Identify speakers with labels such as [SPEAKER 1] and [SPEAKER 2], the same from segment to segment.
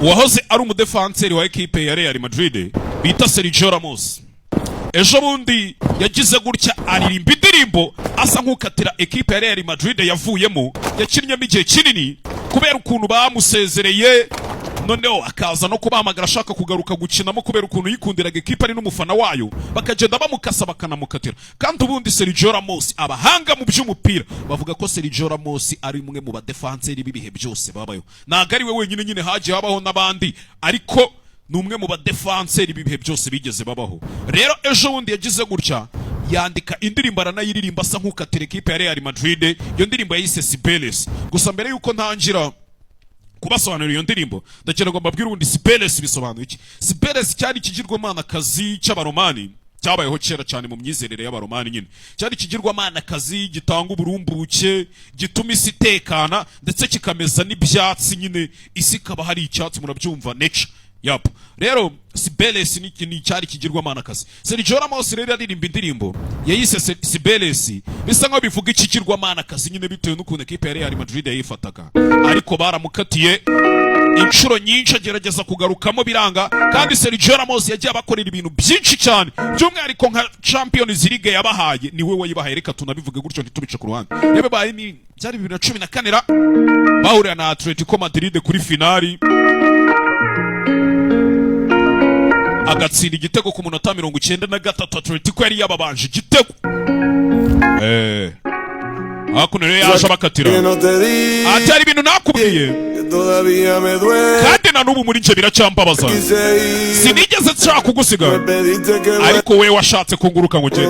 [SPEAKER 1] uwahoze ari umudefanseri wa ekipe ya Real Madrid bita Sergio Ramos. Ejo bundi yagize gutya aririmba indirimbo asa nk'ukatira ekipe ya Real Madrid yavuyemo, yakinnyemo igihe kinini kubera ukuntu bamusezereye, noneho akaza no kubahamagara ashaka kugaruka gukinamo kubera ukuntu yikundiraga ekipe ari n'umufana wayo, bakagenda bamukasa bakanamukatira. Kandi ubundi Sergio Ramos, abahanga mu by'umupira bavuga ko Sergio Ramos ari umwe mu badefanseri b'ibihe byose babayo. Ntabwo ari we wenyine, nyine hagiye habaho n'abandi, ariko ni umwe mu badefanseri b'ibihe byose bigeze babaho. Rero ejo bundi yagize gutya yandika indirimbo aranayiririmba asa nk'ukatira ekipe ya Real Madrid. Iyo ndirimbo yayise Cibeles. Gusa mbere yuko ntangira kubasobanurira iyo ndirimbo, ndagira ngo mbabwire ubundi Cibeles bisobanuye iki. Cibeles cyari ikigirwamanakazi cy'abaromani cyabayeho kera cyane mu myizerere y'abaromani. Nyine cyari ikigirwamanakazi gitanga uburumbuke, gituma isi itekana ndetse kikameza n'ibyatsi, nyine isi ikaba hari icyatsi, murabyumva, nature. Yap. Rero Cibeles ni cyari kigirwamanakazi. Sergio Ramos rero aririmba indirimbo yayise Cibeles, bisa nkaho bivuga ikigirwamanakazi nyine bitewe n'ukuntu ekipe ya Real Madrid yayifataga. Ariko baramukatiye inshuro nyinshi agerageza kugarukamo biranga, kandi Sergio Ramos yagiye abakorera ibintu byinshi cyane, by'umwihariko nka Champions League yabahaye niwe wayibahaye. Reka tunabivuge gutyo ntitubice ku ruhande. Yabaye ni byari 2014 bahurira na Atletico Madrid kuri finali, agatsinda igitego ku munota 93. Atletico yari yababanje igitego. Hakuno rero yaje bakatira. Atari ibintu nakubwiye kandi na n'ubu muri nje biracyambabaza. Sinigeze nshaka kugusiga, ariko we washatse kunguruka ngo gende.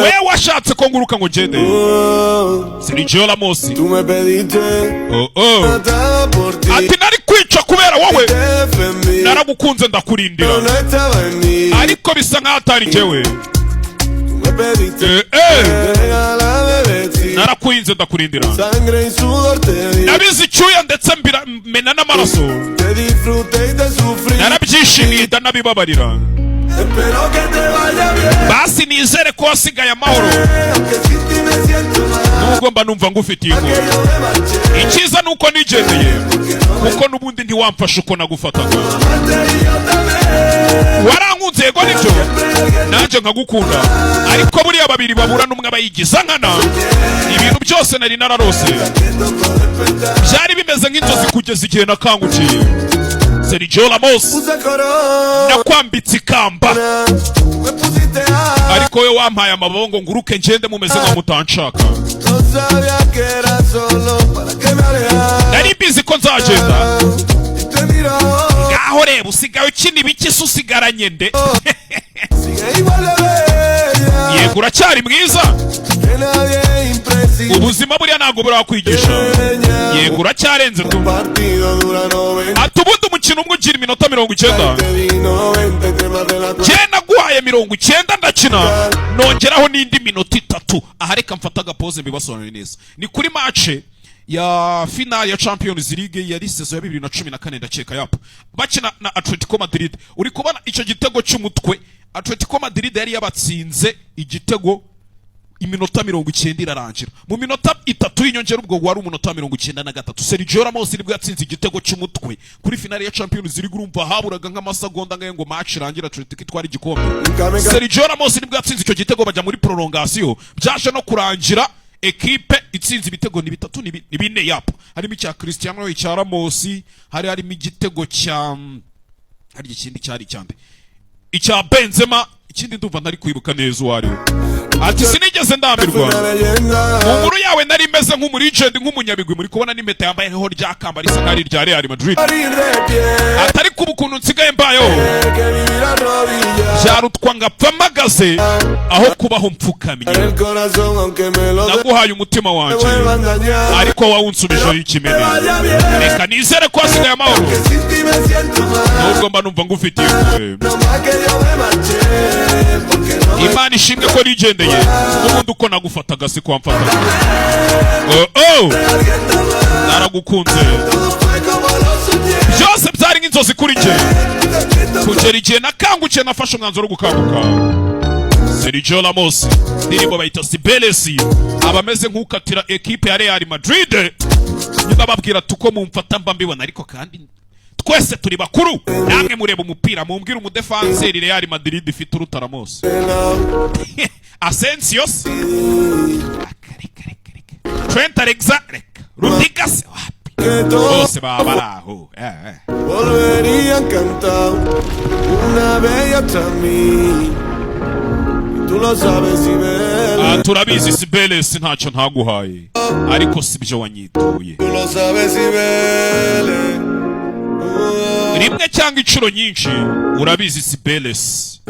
[SPEAKER 1] We washatse kunguruka ngo gende. Sergio Ramos. Ati nari kwica kubera wowe, naragukunze ndakurindira, ariko bisa nkaho atari njyewe. Narakuinze ndakurindira, nabizi icyuya ndetse mena n'amaraso, narabyishimiye ndanabibabarira. Basi nizere ko wasigaye amahoro, nubwo mba numva ngufitiye inkuru. Icyiza nuko nigendeye, kuko nubundi ntiwamfasha uko nagufataga. Warankunze yego nibyo, nanjye nkagukunda, ariko buriya babiri babura n'umwe abayigiza nkana. Ibintu byose nari nararose byari bimeze nk'inzozi kugeza igihe nakangukiye. Sergio Ramos, nakwambitse ikamba, ariko we wampaye amabongo nguruke ngende mumeze nka mutanshaka. Nari mbizi ko nzagenda. Ngaho reba usigaye ukina ibiki se usigaranye nde? Yego uracyari mwiza, ubuzima buriya ntabwo burakwigisha. Yego uracyarenze tu. Ati ubundi umukino umwe ugira iminota 90, jye naguhaye 90 ndakina, nongeraho n'indi minota 3. Aha reka mfata agapoze mbibasobanurire neza. Ni kuri match ya final ya Champions League yari season ya 2014 ndakeka yapo, bakina na Atletico Madrid. Uri kubona icyo gitego cy'umutwe, Atletico Madrid yari yabatsinze igitego iminota 90 irarangira. Mu minota 3 y'inyongera ubwo wari umunota 93. Sergio Ramos nibwo yatsinze igitego cy'umutwe kuri finale ya Champions League. Urumva haburaga nk'amasegonda ngaye ngo match irangira Atletico itwara igikombe. Sergio Ramos nibwo yatsinze icyo gitego, bajya muri prolongation, byaje no kurangira ekipe itsinze ibitego ni 3 ni 4 yapo. Harimo icya Cristiano, icya Ramos, harimo igitego cya hari ikindi cyari cyande icya Benzema, ikindi ndumva ntari kwibuka neza uwari. Ati sinigeze ndambirwa mu nkuru yawe, nari meze nk'umuregend, nk'umunyabigwi. Muri kubona n'impeta yambaye ho ryakamba risa nk'ari rya Real Madrid. Atari kuba ukuntu nsigaye mbayeho byarutwa ngapfa mpagaze aho kubaho mpfukamye. Naguhaye umutima wanjye, ariko wawunsubijeho ikimene. Reka nizere ko wasigaye amahoro, nubwo mba numva ngufitiye impuhwe. Imana ishimwe ko nigendeye, ubundi uko nagufataga si ko mfataga. Naragukunze, byose byari nk'inzozi kuri njye, kugera igihe nakangukiye nafashe umwanzuro wo gukanguka. Sergio Ramos, ndirimbo bayita Cibeles, abameze nk'ukatira ekipe ya Real Madrid. nyuma babwira tuko mumfata mba mbibona ariko kandi twese turi bakuru namwe mureba umupira mumbwira umudefanseri Real Madrid ifite uruta Ramos Asensio Trent Alexander Rudiger bose baba baraho
[SPEAKER 2] volvería encantado una bella otra mí tú lo sabes Cibeles
[SPEAKER 1] turabizi Cibeles ntacyo ntaguhaye ariko sibyo wanyituye
[SPEAKER 2] tú lo sabes Cibeles
[SPEAKER 1] rimwe cyangwa inshuro nyinshi urabizi Cibeles